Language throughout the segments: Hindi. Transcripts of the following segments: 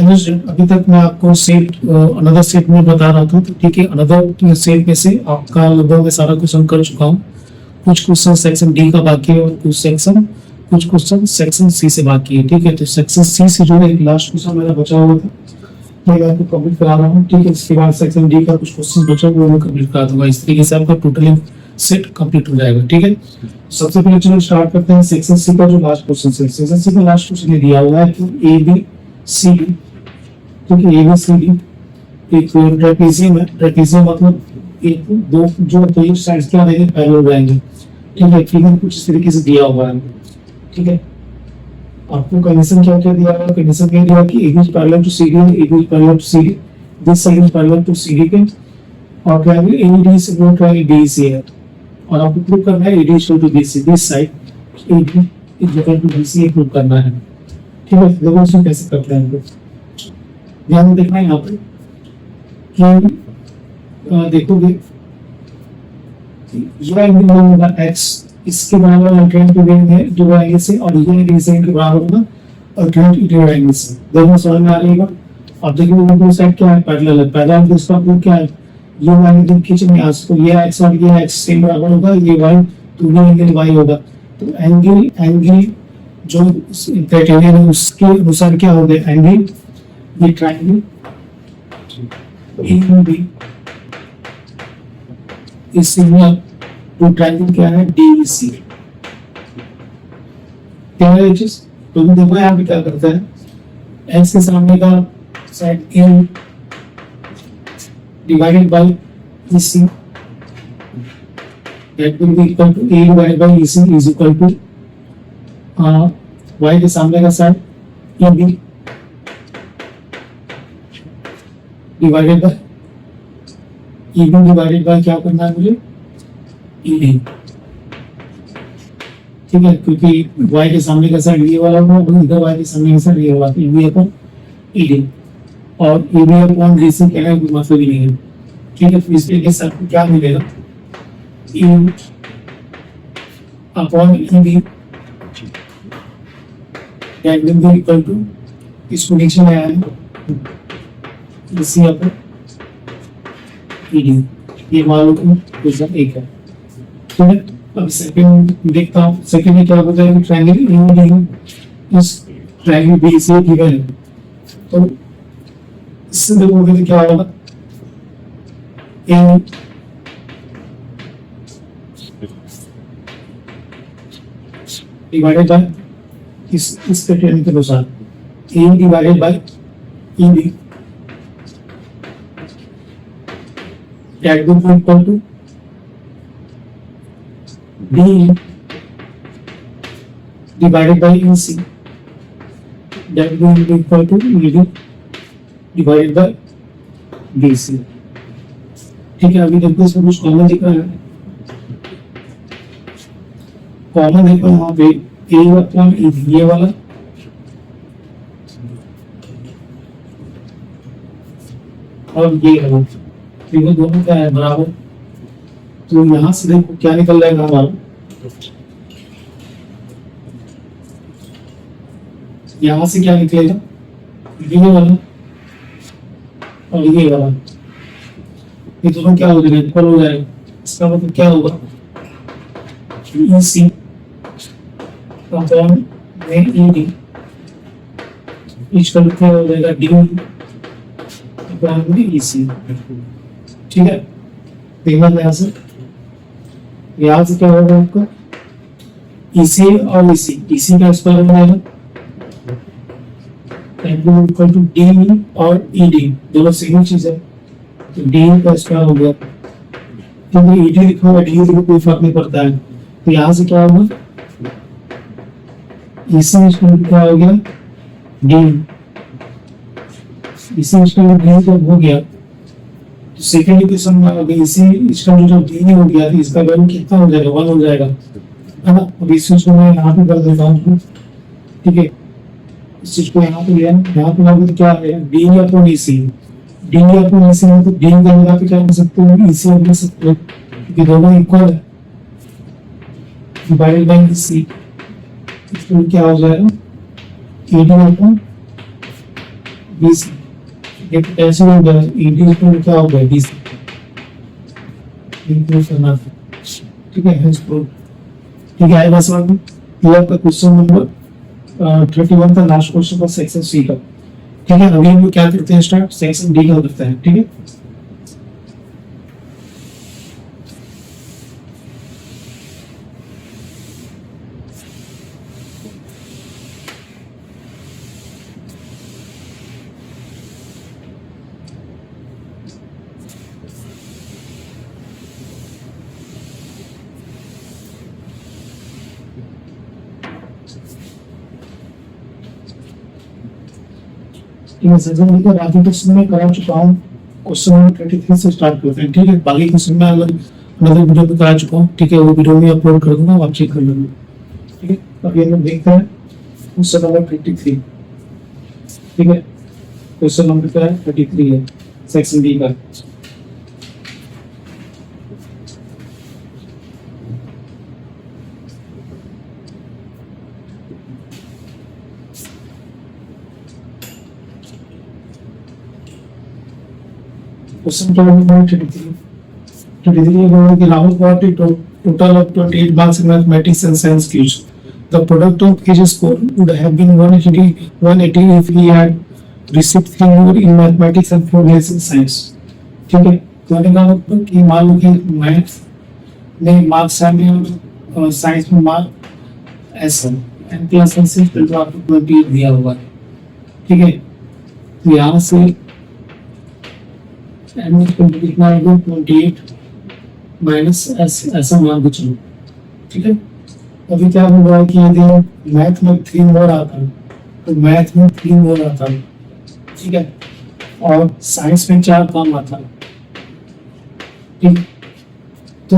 अभी तक मैं आपको सेट अनदर सेट में बता रहा था, तो ठीक है, अनदर सेट में से आपका लगभग मैं सारा क्वेश्चन कर चुका हूँ। कुछ क्वेश्चन सेक्शन डी का बाकी है और कुछ क्वेश्चन सेक्शन सी से बाकी है। ठीक है, तो सेक्शन सी से जो है एक लास्ट क्वेश्चन मेरा बचा हुआ था, मैं आपको कंप्लीट करा रहा हूँ। ठीक है, इसके बाद सेक्शन डी का कुछ क्वेश्चन बचा हुआ मैं कंप्लीट करा दूंगा। इस तरीके से आपका टोटली सेट कंप्लीट हो जाएगा। ठीक है, सबसे पहले चलो स्टार्ट करते हैं सेक्शन सी का जो लास्ट क्वेश्चन है। सेक्शन सी का लास्ट क्वेश्चन ये दिया हुआ है कि ए बी सी डी, क्योंकि ए बी सी डी एक ट्रेपेजियम है। ट्रेपेजियम मतलब एक दो जो दो साइड्स क्या रहेंगे, पैरेलल रहेंगे। ठीक है, फिगर कुछ इस तरीके से दिया हुआ है। ठीक है, आपको कंडीशन क्या क्या दिया हुआ है? कंडीशन क्या दिया कि A B is parallel to C D, A B is parallel to C D, this side is parallel to C D के, और क्या है ए डी से वो क्या है डी सी है, और आपको प्रूव करना है A D is to B C, this side A B is equal to B C, ये प्रूव करना है। ठीक है, देखो इसमें कैसे करते हैं हम लोग। ध्यान देखना है यहाँ पे कि देखोगे ये एंगल होगा x, इसके बराबर अल्टरनेट टू एंगल से, और ये इस एंगल के बराबर होगा अल्टरनेट टू एंगल से। दोनों समझ में आ रही है। अब देखिए वो दो साइड क्या है, पैरेलल है। पैरेलल तो इसका प्रूफ क्या है, ये एंगल खींचेंगे यहाँ से, तो ये x और ये x सेम बराबर होगा, ये y तो ये एंगल y होगा। तो एंगल जो क्राइटेरिया है उसके अनुसार क्या होगा एंगल, ये ट्रायंगल AB इस सिग्नल टू ट्रायंगल क्या है DEC। क्या है ये चीज? तो देखो यहाँ पे क्या करता है, x के सामने का side A divided by EC, that will be equal to A divided by EC is equal to y के सामने का side EB divided by EB divided by क्या करना है मुझे, ED। ठीक है, क्योंकि y के सामने का साइड ये वाला होगा, इधर y के सामने का साइड ये वाला, तो EB अपॉन ED, और EB अपॉन DC कहने का कोई मतलब ही नहीं है। ठीक है, तो इस तरीके से आपको क्या मिलेगा, E upon EB that will be equal to, इसको नीचे में आया है DC अपॉन ED। ये मान लो क्वेश्चन एक है। ठीक है, अब सेकंड देखता हूँ। सेकंड में क्या होता है, ट्रायंगल AD इस ट्रायंगल BC गिवन है, तो इससे देखोगे तो क्या होगा, A डिवाइडेड बाय इस क्राइटेरियन के अनुसार A divided by EB that will be equal to D divided by EC, that will be equal to ED divided by BC। ठीक है, अभी देखो इसमें कुछ कॉमन दिख रहा है। कॉमन देखो यहाँ पे A अपॉन ED, ये वाला, और ये वाला, देखो दोनों क्या है बराबर। तो यहाँ से देखो क्या निकल जाएगा हमारा, यहाँ से क्या निकलेगा, ये वाला और ये वाला, ये दोनों क्या हो जाएगा, इक्वल हो जाएगा। इसका मतलब क्या होगा, EC upon ED equal to क्या हो जाएगा, D अपॉन EC। ठीक है, देखना यहाँ से क्या होगा आपका, EC और EC का स्क्वायर हो जाएगा, इक्वल टू D और ED, दोनों सेम चीज है, तो D का स्क्वायर हो गया। क्योंकि ED लिखा हुआ D लिखा कोई फर्क नहीं पड़ता है। तो यहाँ से क्या होगा, EC स्क्वायर क्या हो गया, D, EC स्क्वायर D जब हो गया, सेकेंड इक्वेशन में अगर इसी इसका जो D हो गया, इसका वैल्यू कितना हो जाएगा, 1 हो जाएगा, है ना। अब इस चीज को मैं यहाँ पे कर देता हूँ। ठीक है, इस चीज को यहाँ पे लिया, यहाँ पे लाओगे तो क्या है, D upon EC, D upon EC में तो D का लगा के क्या कर सकते हो, EC लिख सकते हो, क्योंकि दोनों इक्वल है, डिवाइडेड बाय EC इसमें क्या हो जाएगा ईडी अपॉन बीसी, ये कैसे हो गया ईडी अपॉन क्या हो गया बीसी, ठीक है हेंस प्रूव। ठीक है आई बस समझ में। ये आपका क्वेश्चन नंबर 31 का लास्ट क्वेश्चन था सेक्शन सी का। ठीक है अभी हम लोग क्या करते हैं स्टार्ट सेक्शन डी का करते हैं। ठीक है ठीक है सेक्शन डी का राजू क्वेश्चन में करा चुका हूँ। क्वेश्चन नंबर 33 से स्टार्ट करते हैं। ठीक है बाकी क्वेश्चन में अलग मतलब वीडियो में करा चुका हूँ। ठीक है वो वीडियो में अपलोड कर दूंगा, आप चेक कर लेंगे। ठीक है अभी हम लोग देखते हैं क्वेश्चन नंबर 33। ठीक है क्वेश्चन नंबर क्या है 33 है सेक्शन डी का। क्वेश्चन नंबर 33 है कि Rahul got a total of 28 marks in mathematics and science quiz. The product of his score would have been 180 if he had received 3 more in mathematics and 4 less in science. ठीक है कहने का मतलब कि मान लो कि मैथ्स में मार्क्स है और साइंस में मार्क ऐसा एन प्लस एन से फिर तो आपको 28 दिया हुआ है। ठीक है तो यहाँ से एन कितना आएगा 28 माइनस एस ऐसा मान के चलो। ठीक है अभी क्या हुआ कि यदि मैथ में 3 मोर आता है तो मैथ में 3 मोर आता है। ठीक है और साइंस में 4 कम आता है। ठीक तो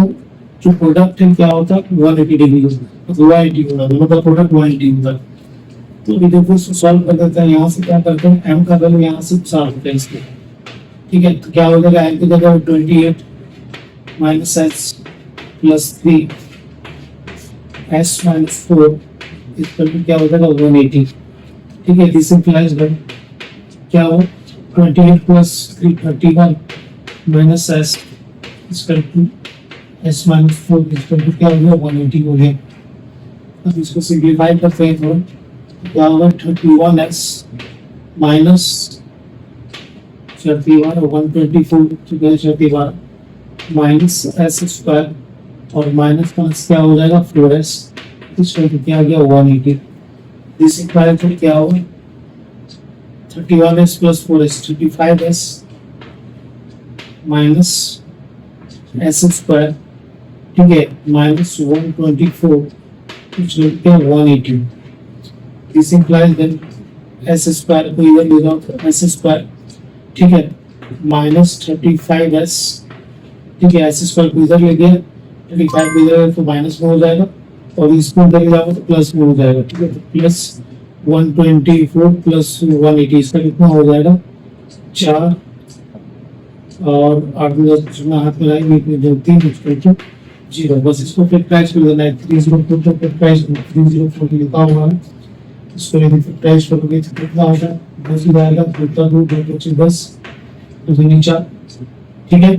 जो प्रोडक्ट है क्या होता है 180 डिग्री होता है 180 होता है मतलब प्रोडक्ट 180 होता है। तो अभी देखो इसको सॉल्व कर देते हैं। यहाँ से क्या करते हैं एम का वैल्यू यहाँ से 4 होता है इसके। ठीक है तो क्या हो जाएगा एम की जगह 28 minus S plus 3 S minus 4 इस पर भी क्या हो जाएगा 180। ठीक है दिस इंप्लाइज दैट क्या हो 28 प्लस 3 31 माइनस एस इस पर एस माइनस 4 इस पर भी क्या हो गया 180 हो गया। अब इसको सिंप्लीफाई करते हैं तो क्या होगा 31s माइनस 31 और 124 ठीक है 31 माइनस एस स्क्वायर और माइनस प्लस क्या हो जाएगा 4s इस पर क्या आ गया 180। दिस इक्वल टू क्या होगा 31s plus 4s 35s minus S square ठीक है minus 124 which will be 180. This implies that s square को इधर ले जाओ तो s square ठीक है माइनस 35s ठीक है s square को इधर ले गया 35 को इधर तो माइनस में हो जाएगा और इसको इधर ले जाओ तो प्लस में हो जाएगा। ठीक है तो प्लस 124 प्लस 180 इसका कितना हो जाएगा 4 और 8 में हाथ में लाएंगे जो 3 जीरो बस इसको फैक्टराइज कर देना है 304 को फैक्टराइज 304 लिखा हुआ है इसको यदि फैक्टराइज करोगे तो कितना होगा 10 ही आएगा 2 2 25 10 तो दूनी 4 ठीक है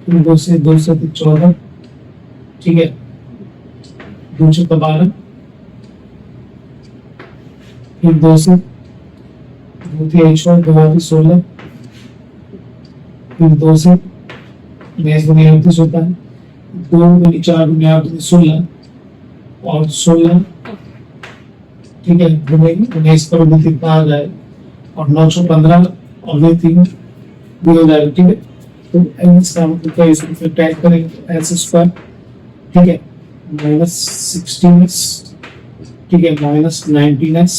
फिर 2 से 14 ठीक है 2 से 12 फिर 2 से 2 3 2 16 फिर 2 से 29 होता है 2 गुनी 4 गुनी 8 गुनी 16 और 16 ठीक है गुनी 19 पर भी कितना आ जाए और 915 और ये 3 भी हो जाएगा। ठीक है तो इसका मतलब क्या इसको फिर टाइप करेंगे एस स्क्वायर ठीक है माइनस 16s ठीक है माइनस 19s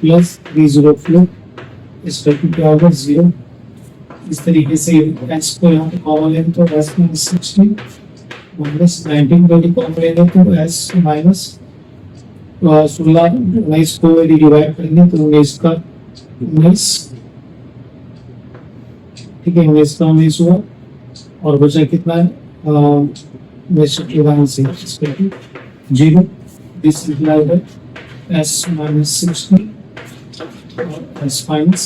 प्लस 304 इसका क्या होगा 0। इस तरीके से x को यहाँ पे कॉमन लेंगे तो s माइनस 16 माइनस 19 को कॉमन लेंगे तो s माइनस 16 19 को यदि डिवाइड करेंगे तो 19 का 19 ठीक है 19 का 19 हुआ और बचा कितना है 19 0 दिस डिवाइडेड s minus 60 और s minus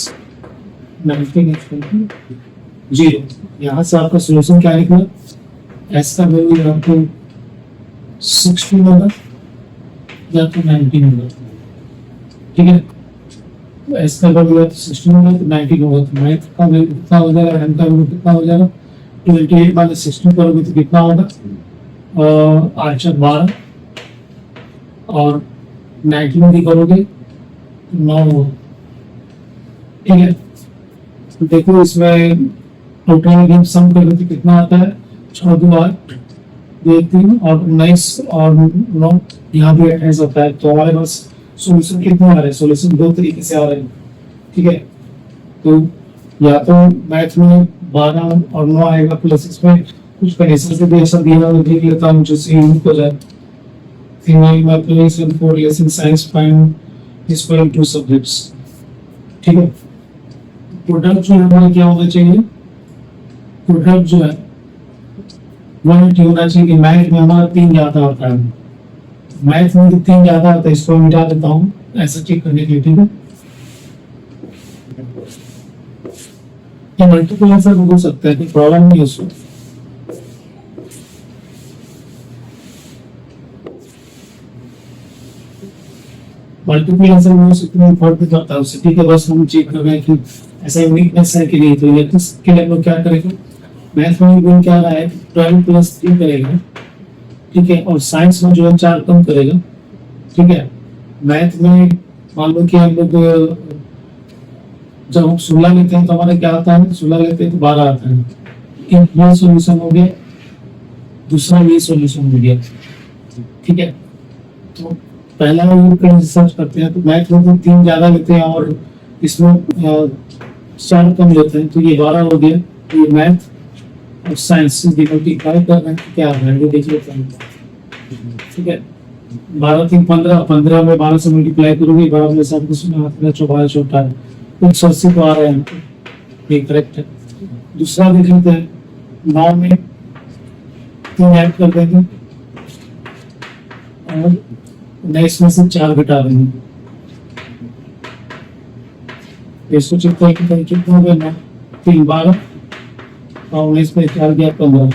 19 इक्वल टू 0। यहाँ से आपका सोल्यूशन क्या निकला, s का वैल्यू यहाँ पे 60 होगा या तो 19 होगा, ठीक है। तो s का वैल्यू या तो 16 होगा तो 19 होगा, तो मैथ का वैल्यू कितना हो जाएगा, m का वैल्यू कितना हो जाएगा, 28 माइनस 16 करोगे तो कितना होगा, 8 12 और 19 भी करोगे 9 होगा, ठीक है। तो देखो इसमें टोटल सम करोगे तो कितना आता है, 6 2 8 2 3 और 19 और 9 यहाँ भी 28 होता है। तो हमारे पास सॉल्यूशन कितना आ रहा है, सॉल्यूशन दो तरीके से आ रहे हैं, ठीक है। तो या तो मैथ में 12 और 9 आएगा, प्लस इसमें कुछ कंडीशन से भी ऐसा दिया हुआ देख लेता हूँ जो सी यूनिक हो जाए। फिर मैं place in for lesson science find this for two subjects, ठीक है। प्रोडक्ट जो हमारा क्या होना चाहिए, प्रोडक्ट जो है वो होना चाहिए कि मैथ में हमारा 3 ज्यादा होता है, मैथ में 3 ज्यादा आता है, इसको मिटा देता हूँ ऐसा चेक करने के लिए, ठीक है। ये मल्टीपल आंसर हो सकता है, कोई प्रॉब्लम नहीं है उसको। मल्टीपल आंसर में से इतना फर्क नहीं करता उससे, ठीक है। बस हम चेक कर रहे हैं कि ऐसा यूनिकनेस है कि नहीं। तो ये किसके लिए हम लोग क्या करेंगे, मैथ में गुण क्या रहा है 12 प्लस 3 करेगा, ठीक है। और साइंस में जो है 4 कम करेगा, ठीक है। मैथ में मान लो कि हम लोग जब हम 16 लेते हैं तो हमारा क्या आता है, 16 लेते हैं तो 12 आता है। एक ये सॉल्यूशन हो गया, दूसरा ये सॉल्यूशन हो गया, ठीक है। तो पहला हम सर्च करते हैं तो मैथ में तो 3 ज्यादा लेते हैं और इसमें 4 कम लेते हैं, तो ये 12 हो गया। तो ये मैथ और साइंस से मल्टीप्लाई कर रहे हैं, क्या आ रहा है ये देख लेते हैं, ठीक है। 12 3 15, 15 में 12 से मल्टीप्लाई करोगे, 12 में सब कुछ में आता है 14 छोटा है, 180 को आ रहे हैं, ये करेक्ट है। दूसरा देख लेते हैं, 9 में 3 ऐड कर देंगे और 19 में से 4 घटा देंगे, इसको चेक करके कितना हो गया, 3 12 और 19 में 4 गया 15,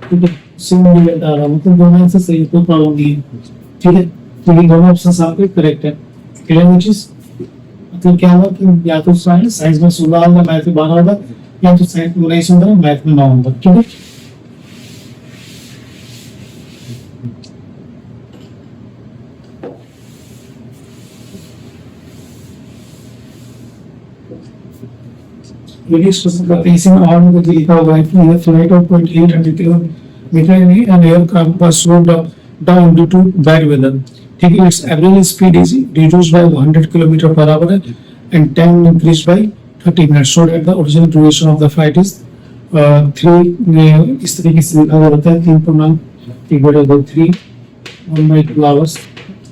ठीक है। सेम रिजल्ट आ रहा, मतलब दोनों आंसर सही, कोई प्रॉब्लम नहीं है, ठीक है। तो ये दोनों ऑप्शन आपके करेक्ट है। क्लियर है चीज, मतलब क्या होगा कि या तो साइंस में 16 होगा, मैथ में 12 होगा, या तो साइंस में 19 होगा, मैथ में 9 होगा, ठीक है। Release the pacing on with the a flight of 2800 kilometer and aircraft was slowed down due to bad weather. Taking its average speed is reduced by 100 km per hour and time increased by 30 minutes. So that the original duration of the flight is 3 इस तरीके से लिखा हुआ रहता है 3.9 divided by 3 1/2 hours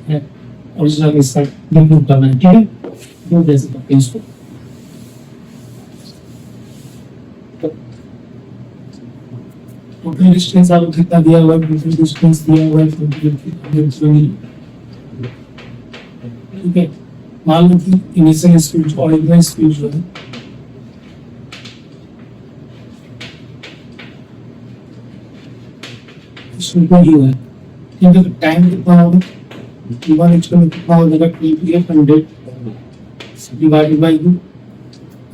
है ओरिजिनल इसका लिखना करना है, ठीक है। ये जैसे करते हैं इसको, टोटल डिस्टेंस आपको कितना दिया हुआ है, टोटल डिस्टेंस दिया हुआ है 20, ठीक है। मान लो कि इनिशियल स्पीड और इनिशियल स्पीड जो है इसमें कोई है, ठीक है। टाइम कितना होगा, t1 कितना हो जाएगा, 2800 डिवाइडेड बाय 2।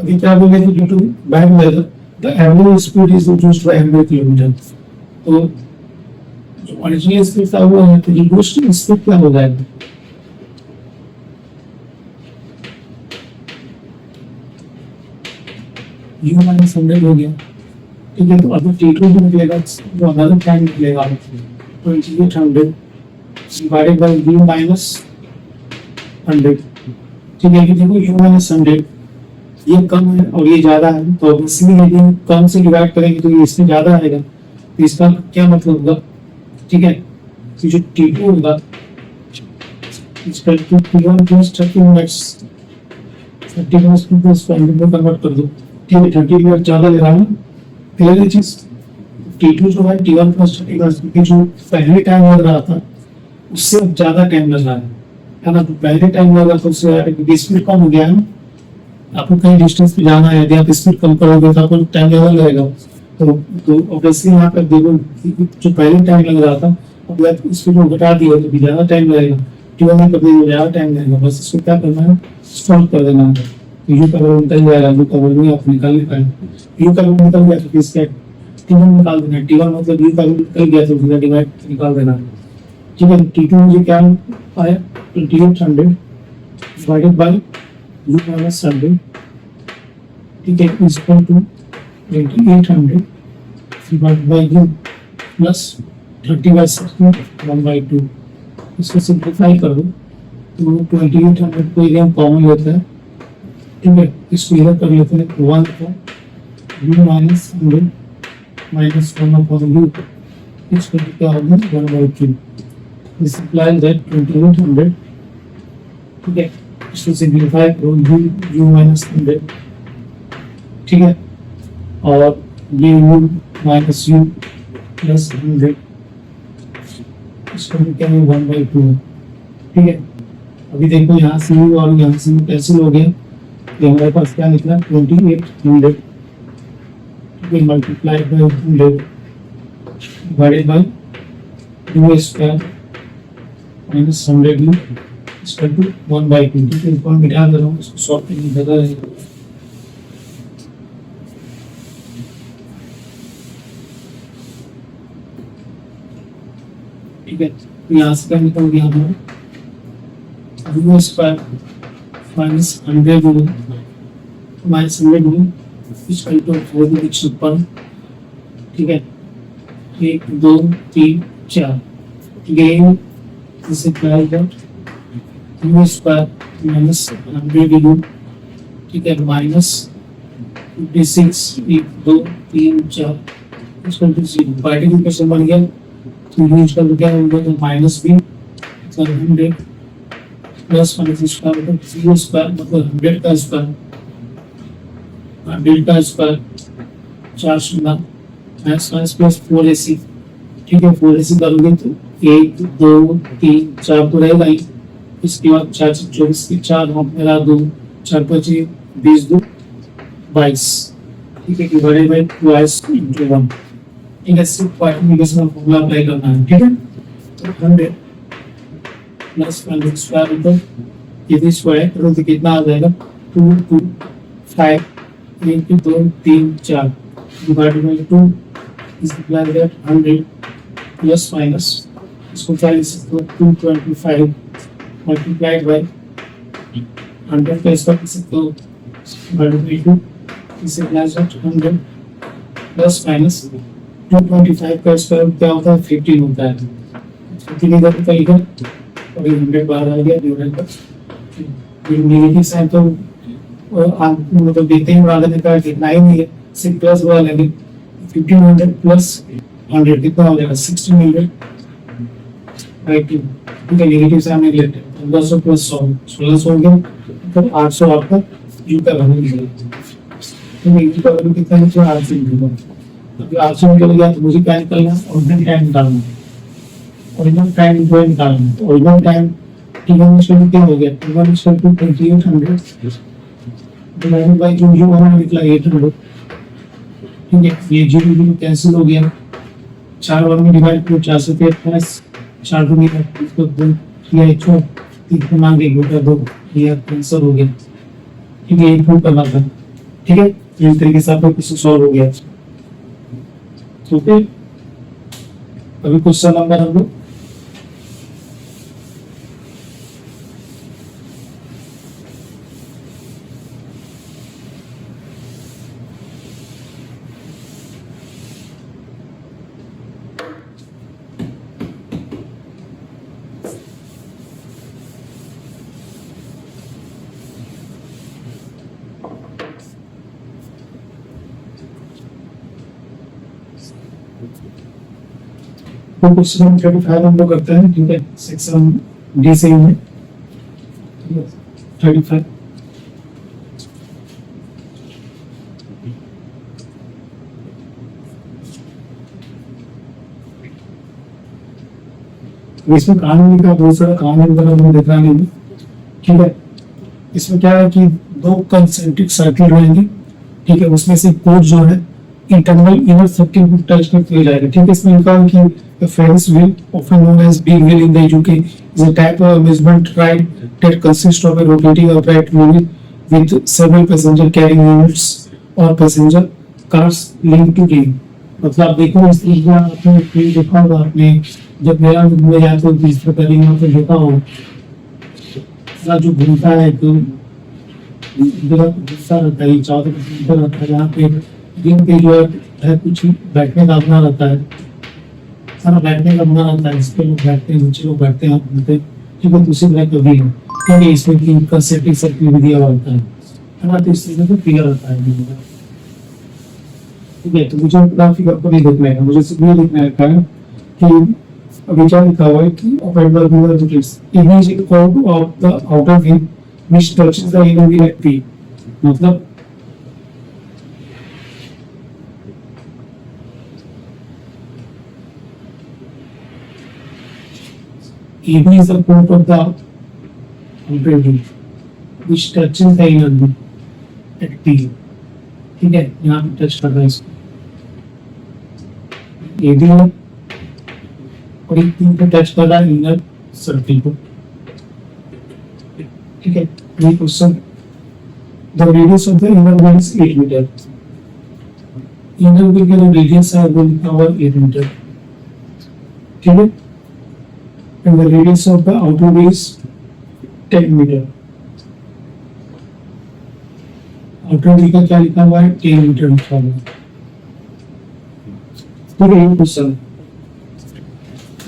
अभी क्या बोले कि due to bad weather the average speed is reduced by 100 kilometre. तो जो ओरिजिनल स्पीड था वो है, तो रिड्यूस्ड स्पीड क्या हो जाएगा, u माइनस 100 हो गया, ठीक है। तो अभी t2 भी निकलेगा, जो अनदर टाइम निकलेगा 2800 डिवाइडेड बाय u माइनस 100, ठीक है। कि देखो u माइनस 100 ये कम है और ये ज्यादा है, तो इसलिए यदि कम से डिवाइड करेंगे तो ये इससे ज्यादा आएगा, तो इसका क्या मतलब होगा, ठीक है। तो जो t2 होगा इसका t1 प्लस 30 मिनट्स 30 मिनट्स को स्क्वायर में कन्वर्ट कर दो, ठीक है। 30 मिनट ज्यादा ले रहा हूँ, क्लियर है चीज। t2 जो है t1 प्लस 30 मिनट्स, क्योंकि जो पहले टाइम लग रहा था उससे अब ज्यादा टाइम लग रहा है ना। तो पहले टाइम लगा तो उससे स्पीड कम हो गया है ना। आपको कहीं डिस्टेंस पे जाना है, यदि आप स्पीड कम करोगे तो आपको टाइम ज्यादा लगेगा। तो ऑब्वियसली यहाँ पर देखो कि जो पहले टाइम लग रहा था, अब आप स्पीड को घटा दिया तो भी ज्यादा टाइम लगेगा। T1 में कभी ज्यादा टाइम लगेगा। बस इसको क्या करना है, सॉल्व कर देना है। तो यू का वैल्यू निकल जाएगा, यू का वैल्यू आप निकाल नहीं पाएंगे। यू का वैल्यू निकल गया तो इसका T1 निकाल देना है। T1 मतलब यू का वैल्यू निकल गया तो उसका डिवाइड निकाल देना है। ठीक है। T2 मुझे क्या आया, 2800 डिवाइडेड बाय यू माइनस 100। ठीक है, is equal to 2800 divided by u plus 30/16 1/2। इसको सिंप्लीफाई कर दो तो 2800 को इधर कॉमन लेते हैं। ठीक है, इसको इधर कर लेते हैं 1 को u minus 100 minus 1 upon u। इसको क्या होगा 1/2। This implies that 2800। ठीक है, इसको सिंप्लीफाई करो u माइनस 100। ठीक है, और ये u माइनस u प्लस 100, इसको भी क्या है 1/2 है। ठीक है, अभी देखो यहाँ से u और यहाँ से u कैंसिल हो गया, तो हमारे पास क्या निकला 2800। ठीक है, multiplied by 100 divided by 2 square minus 100 u equal to 1/2। ठीक है, इसको मिटा दे रहा हूँ, इसको सॉल्व करने की जगह है। ठीक है, तो यहाँ से क्या निकल गया हमारा u square minus 100 minus 100 equal to 4/6। ठीक है, 1 2 3 4। ठीक है, इसे क्या होगा u स्क्वायर माइनस 100 ठीक है, minus 56 1 2 3 4 equal to 0। Dividing equation बन गया तो यूज कर क्या होगा, तो माइनस भी 100 प्लस माइनस स्क्वायर मतलब 0 स्क्वायर मतलब 100 का स्क्वायर, 100 का स्क्वायर 4 शून्य माइनस माइनस प्लस 4ac। ठीक है, 4ac करोगे तो 1 2 3 4 तो रहेगा ही। इसके बाद 4 से 24 के 4 हाथ मेरा 2 4 5 20 2 22। ठीक है, डिवाइडेड बाय 2s into 1। ठीक है, सिर्फ क्वाड्रेटिक फॉर्मूला अप्लाई करना है। ठीक है, तो 100 प्लस 1 स्क्वायर ऊपर ये स्क्वायर करो तो कितना आ जाएगा 2 2 5 1 2 3 4 divided by 2 is equal to 100 plus minus इसको क्या लिख सकते हो 225 मल्टीप्लाइड बाय 100 का स्क्वायर लिख सकते हो divided by 2 is equal to 100 plus minus 225 का स्क्वायर क्या होता है 15 होता है। 15 इधर का इधर और 100 बाहर आ गया डिवाइड बाय नेगेटिव साइन तो मतलब देते हैं आगे का कितना ही नहीं है, सिर्फ प्लस वाला लेकिन 1500 प्लस 100 कितना हो जाएगा 1600 बाय 2। ठीक है, नेगेटिव साइन में लेते हैं 1500 प्लस 100 1600 हो गया, तो 800 आपका यू का वैल्यू निकलेगा। तो यू का वैल्यू कितना है 800 निकलेगा। अभी 800 निकल गया तो मुझे क्या निकलना है ओरिजिनल टाइम निकालना है। ओरिजिनल टाइम जो निकालना है तो ओरिजिनल टाइम T1 इक्वल क्या हो गया T1 equal to 2800 divided by जो यू हमारा निकला 800। ठीक है, ये जीरो जीरो कैंसिल हो गया, 4 बार में डिवाइड करो 4 से 28 4 को मिला इसको 2 किया 1 3 को मान के घटा 2 ये आंसर हो गया। ठीक है, ये प्रूव करना था। ठीक है, इस तरीके से आपका क्वेश्चन सॉल्व हो गया। ओके, अभी क्वेश्चन नंबर हम लोग तो क्वेश्चन 35 हम लोग करते हैं। ठीक है, सेक्शन डी से है 35। इसमें कहानी का बहुत सारा कहानी वगैरह हमें देखना नहीं है, ठीक है। इसमें क्या है कि दो कंसेंट्रिक सर्किल रहेंगे, ठीक है। उसमें से कोड जो है इंटरनल इनर सर्किल को टच में किया जाएगा, ठीक है। इसमें लिखा है कि Ferris wheel often known as big wheel in the UK is a type of amusement ride that consists of a rotating upright wheel with several passenger carrying units और passenger cars linked to it। मतलब देखो इस चीज में आपने ट्रेन देखा होगा, आपने जब मेरा में जाते हो बीच में पहले वहाँ पे देखा हो जो घूमता है तो गुस्सा रहता है, चारों तरफ रहता है, यहाँ पे दिन पे जो है कुछ बैठने का अपना रहता है, सारा बैठने का अपना रहता है, इस पे लोग बैठते हैं, नीचे लोग बैठते हैं, आप घूमते हैं, ठीक है। दूसरी तरह कभी है क्योंकि इसमें की कंसेप्टिक सर्किल भी दिया होता है ना, तो इस चीज में तो क्लियर रहता है, ठीक है। तो मुझे ग्राफिक आपको नहीं देखना है, मुझे सिर्फ ये देखना है कि अभी क्या लिखा हुआ है कि operate the wheel rotates image is equal of the outer wheel which touches the inner wheel at P. मतलब AB is the port of the outer wheel which touches the inner wheel at P, ठीक है। यहाँ पे टच कर रहा है इसको AB है और एक पिन पे टच कर रहा है इनर सर्किल को, ठीक है। ये question the radius of the inner wheel is 8 meter. Inner wheel का जो रेडियस है वो लिखा हुआ 8 मीटर, ठीक है। And the radius of the outer wheel is 10 meter. outer wheel का क्या लिखा हुआ है 10 मीटर लिखा हुआ है, ठीक है। ये क्वेश्चन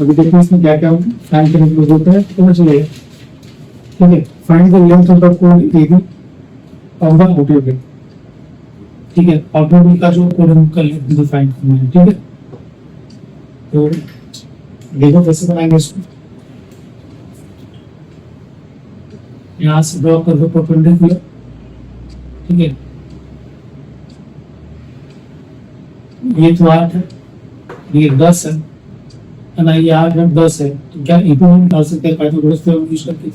अभी देखो इसमें क्या क्या फाइंड करने को बोलता है, समझ लीजिए, ठीक है। Find the length of the code AB of the outer wheel, ठीक है। आउटर व्हील का जो कोड का लेंथ डिफाइन करना है, ठीक है। तो देखो कैसे बनाएंगे इसको, यहाँ से ड्रॉ कर दो परपेंडिकुलर, ठीक है। ये तो 8 है, ये 10 है ना, ये 8 है 10 है, तो क्या इक्वल डाल सकते हैं पाइथागोरस थ्योरम यूज करके।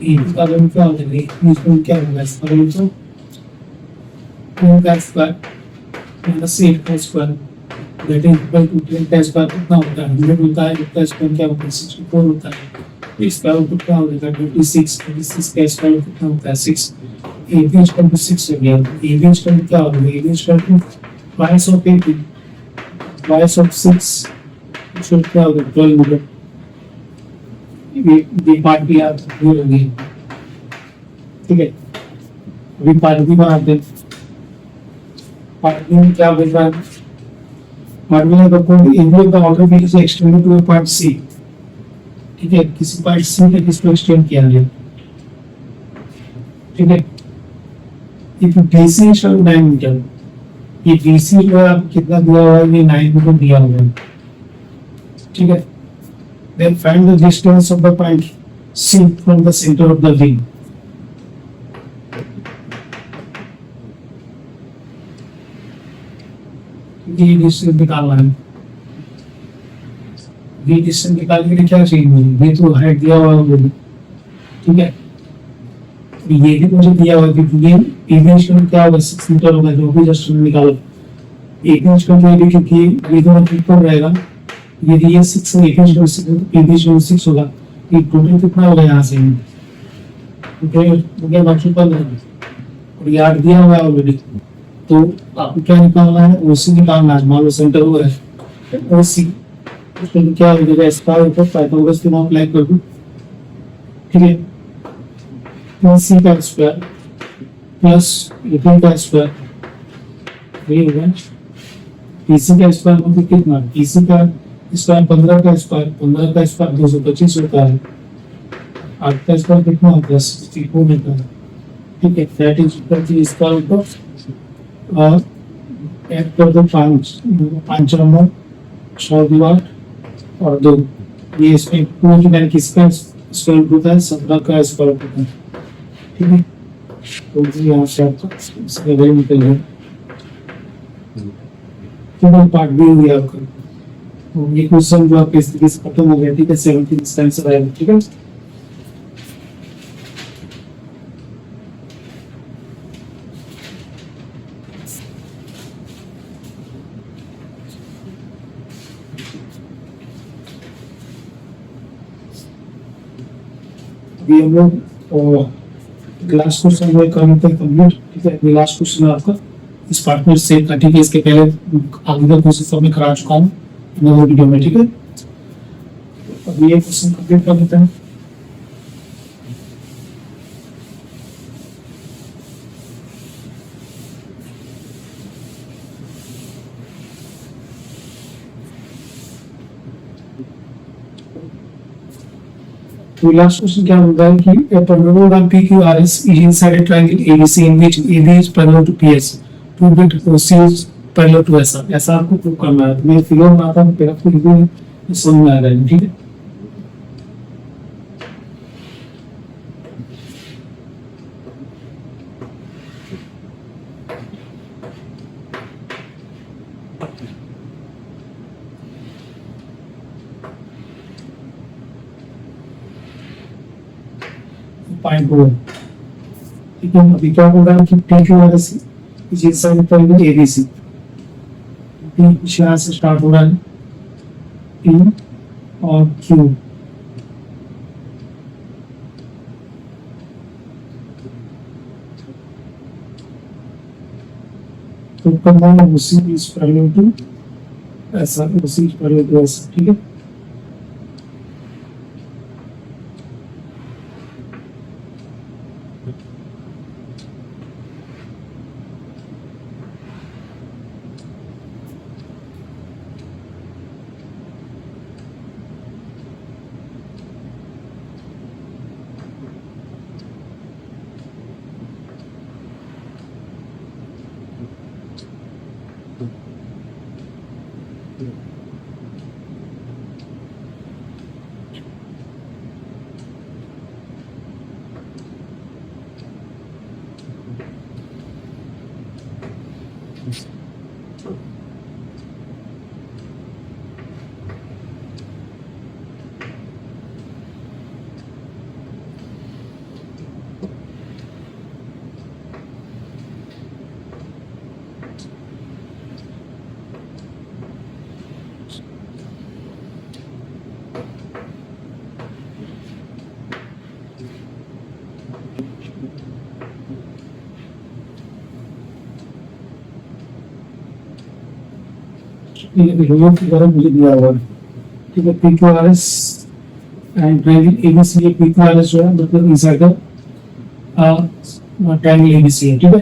इसका वैल्यू क्या हो जाएगा, इसका क्या होगा, इसका वैल्यू तो 2 का स्क्वायर प्लस 8 का square that is equal to 10 का स्क्वायर कितना होता है 100 होता है, इसका स्क्वायर क्या होता है 64 होता है। इसका आउटपुट क्या हो जाएगा 26 का स्क्वायर कितना होता है 6। AB इक्वल टू 6 हो गया। AB इक्वल टू क्या हो गया, AB equal to twice of AB, twice of 6 equal क्या हो गया 12 मीटर। ये पार्ट भी आप हो गई, ठीक है। अभी पार्ट भी बनाते हैं, पार्ट में क्या बन रहा है, पार्ट में आपको AB का आउटर व्हील से एक्सटेंड टू पॉइंट C, ठीक है। किसी पॉइंट C तक इसको एक्सटेंड किया गया, ठीक है। इफ BC is 9 मीटर, ये BC जो है आप कितना दिया हुआ है, ये 9 मीटर दिया हुआ है, ठीक है। Then find the distance of the point C from the center of the wheel. ये डिस्टेंस निकालना है, ये डिस्टेंस निकालने के लिए क्या चाहिए, ये तो हाइट दिया हुआ है, ठीक है। ये भी मुझे दिया हुआ है क्योंकि ये एविएशन क्या होगा 6 मीटर होगा, जो भी जस्ट निकालो एविएशन में भी, क्योंकि ये दोनों ऊपर रहेगा, यदि ये 6 एविएशन 6 होगा, ये टोटल कितना होगा यहाँ से, तो बाकी पर और ये 8 दिया हुआ है ऑलरेडी। तो आपको क्या निकालना है, ओसी निकालना है। मान लो सेंटर हुआ है ओसी, तो क्या हो जाएगा, इसका ऊपर पाइथागोरस थ्योरम अप्लाई कर दूं, ठीक है। AC का स्क्वायर प्लस AB का स्क्वायर, ये होगा AC का स्क्वायर मतलब कितना, AC का स्क्वायर 15 का स्क्वायर 225 होता है, 8 का स्क्वायर कितना होता है 64 होता है, ठीक है। दैट इज इक्वल टू इसका ऊपर और ऐड कर दो 5 नंबर 6 दिवार और 2, ये इसमें 2 यानी किसका स्क्वायर होता है 17 का स्क्वायर होता है, ठीक है। तो यहाँ से आपका इसका वैल्यू निकल गया, तो पार्ट भी हो गया आपका। तो ये क्वेश्चन जो आपके इस तरीके से खत्म हो गया, ठीक है। 17 इस टाइम से आएगा, ठीक है। अभी हम लोग लास्ट क्वेश्चन वो कर लेते हैं कंप्लीट, ठीक है। लास्ट क्वेश्चन है आपका इस पार्ट में सेव का, ठीक है। इसके पहले आगे का क्वेश्चन सब मैं करा चुका हूँ नए वीडियो में, ठीक है। अब ये क्वेश्चन कंप्लीट कर लेते हैं। तो लास्ट क्वेश्चन क्या होता है कि a parallelogram PQRS is inside a triangle ABC in which AB is parallel to PS. Prove that OC is parallel to SR. ऐसा आपको प्रूव करना है। मैं फिगर बनाता हूँ, फिर आपको ये समझ में आ जाएगा, ठीक है। पॉइंट हो, ठीक है। अभी क्या होगा कि PQRS इस साइड पर ABC, यहाँ से स्टार्ट हो रहा है P और Q, तो combine OC is parallel to SR, OC is parallel to SR, ठीक है। ह्यूमन फिगर मुझे दिया हुआ है, ठीक है। PQRS एंड ट्रायंगल ABC, ये PQRS जो है मतलब इनसाइड द ट्रायंगल ABC है, ठीक है।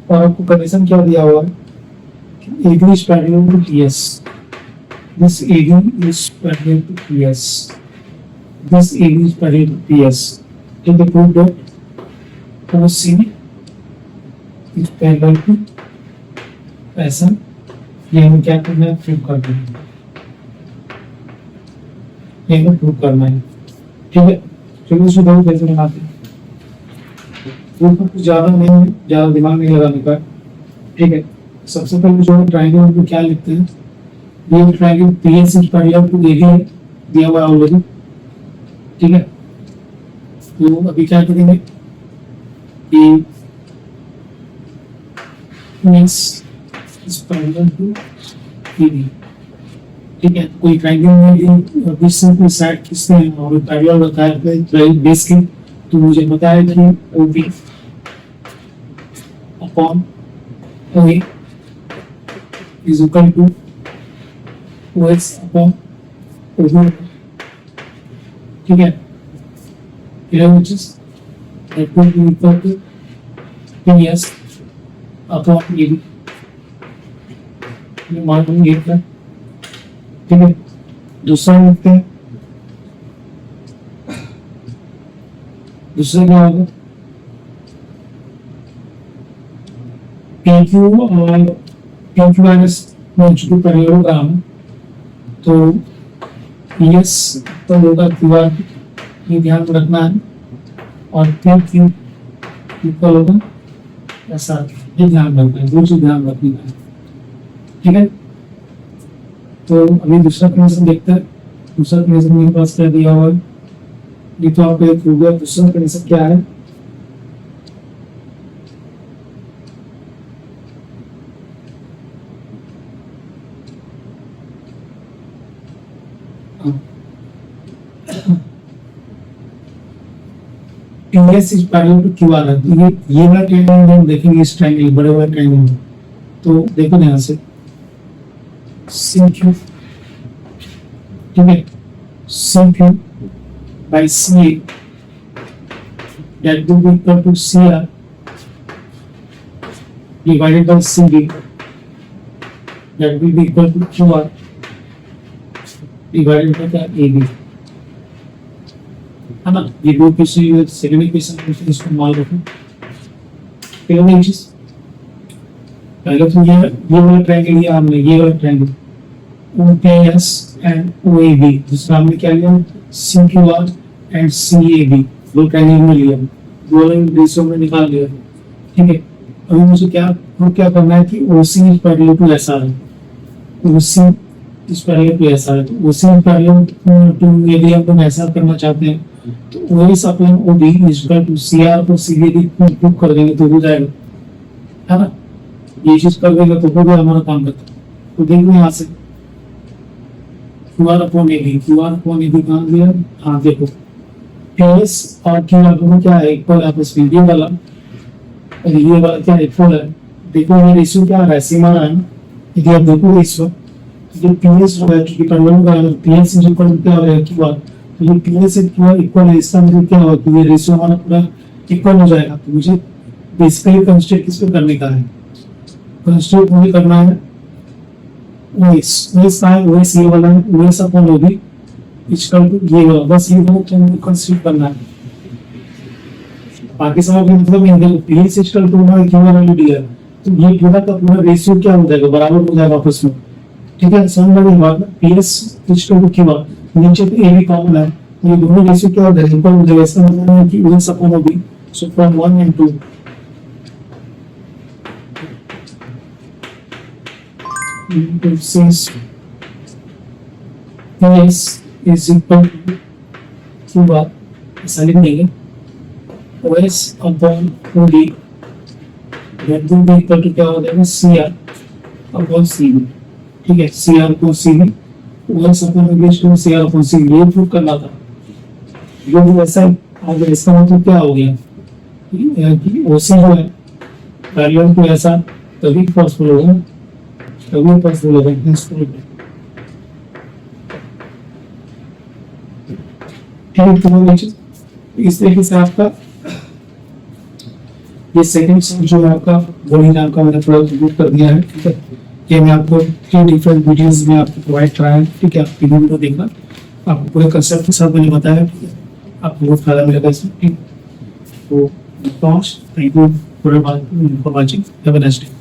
और आपको कंडीशन क्या दिया हुआ है कि AD is parallel to PS, this AD is parallel to PS, this AD is parallel to PS, ठीक है। Prove that OC is parallel to SR, ये हमें क्या करना है, प्रूव करना है, ये हमें प्रूव करना है, ठीक है। चलिए इसको देखो कैसे बनाते हैं। प्रूफ पर कुछ ज्यादा नहीं, ज्यादा दिमाग नहीं लगाने का, ठीक है। सबसे पहले जो है ट्रायंगल को क्या लिखते हैं, ये triangle PS is parallel to AD है, दिया हुआ है ऑलरेडी, ठीक है। तो अभी क्या करेंगे कि PS is parallel to AD, ठीक है। कोई ट्रायंगल में बीच से कोई साइड खींचते हैं और पैरेलल होता है बेस के, तो मुझे बताया कि OB upon OA is equal to OX upon OB, ठीक है। which is equal to PS upon AD, ये मान लेंगे एक, ठीक है। दूसरा लिखते हैं, दूसरा क्या होगा PQ और PQRS में चूंकि पैरेललोग्राम, तो PS तो होगा QR, ये ध्यान रखना है, और PQ इक्वल होगा SR, ये ध्यान रखना है, दो चीज ध्यान रखनी है, ठीक है। तो अभी दूसरा कंडीशन देखते हैं। दूसरा कंडीशन मेरे पास क्या दिया हुआ है, ये तो आपको एक हो गया। दूसरा कंडीशन क्या है, TS is parallel to QR है। ये वाला ट्रायंगल हम देखेंगे, इस ट्रायंगल बड़े वाले ट्रायंगल में। तो देखो ध्यान से, CQ, ठीक है, CQ by CA that will be equal to CR divided by CD that will be equal to QR divided by the AB, है ना। ये दो क्वेश्चन, सेकंड क्वेश्चन इसको मान रखो। पहले चीज, पहले तो ये वाला ट्रायंगल लिया हमने, ये वाला ट्रायंगल OPS एंड OAB, दूसरा हमने क्या लिया, CQR एंड CAB, दो ट्रायंगल में लिया, दो रेशियो में निकाल लिया, ठीक है। अभी मुझे क्या करना है कि OC is parallel to SR है, OC is parallel to SR है, तो OC इज पैरेलल टू यदि हम ऐसा करना चाहते हैं तो OS upon OB is equal to CR को CAB प्रूव कर देंगे तो हो जाएगा, है ना। ये चीज कर देगा तो हो गया हमारा काम करता। तो देखो यहाँ से QR upon AB, QR upon AB कहाँ दिया, हाँ देखो PS और QR दोनों क्या है, इक्वल आपस में, ये वाला और ये वाला क्या इक्वल है। देखो ये रेशियो क्या है, सीमा है ना। यदि आप देखो इस वक्त जो PS जो है कि पैरेलल का PS इज इक्वल टू क्या हो है QR, तो ये PS से QR इक्वल है, इसका मतलब क्या होगा कि ये रेशियो हमारा पूरा इक्वल हो जाएगा। तो मुझे बेसिकली कंस्ट्रक्ट किस पे करने का है, कंस्ट्रक्ट मुझे करना है OS का है, OS ये वाला है, OS upon OB equal to ये वाला, बस ये दोनों को कंस्ट्रक्ट करना है। बाकी सब का मतलब इंगल PS इक्वल टू ना QR वैल्यू दिया, तो ये पूरा का पूरा रेशियो क्या हो जाएगा, बराबर हो जाएगा आपस में, ठीक है। समझ में बात, PS इक्वल टू QR, नीचे तो AB कॉमन है, तो ये दोनों रेशियो क्या हो जाएगा, इक्वल हो जाएगा। इसका मतलब है कि OS upon OB, so from 1 and 2 since PS is equal to QR, ऐसा लिख देंगे OS upon OB that will be equal to क्या हो जाएगा, CR upon CB, ठीक है। CR upon CB, OS upon OB to CR upon CB, ये प्रूव करना था। जो भी ऐसा आ गया, इसका मतलब क्या हो गया कि OC जो है पैरेलल टू ऐसा तभी पॉसिबल होगा, तभी पॉसिबल होगा। ठीक है, तो इस तरीके से आपका ये सेकंड सेट जो है आपका बॉडी नाम का मैंने थोड़ा बुक कर दिया है, ठीक है। ये मैं आपको 3 डिफरेंट वीडियोस में आपको प्रोवाइड कराया है, ठीक है। आप वीडियो देखना, आपको पूरे कंसेप्ट के साथ मैंने बताया, ठीक है। आपको बहुत फायदा मिलेगा इसमें, ठीक। तो thank you for watching, have a nice day.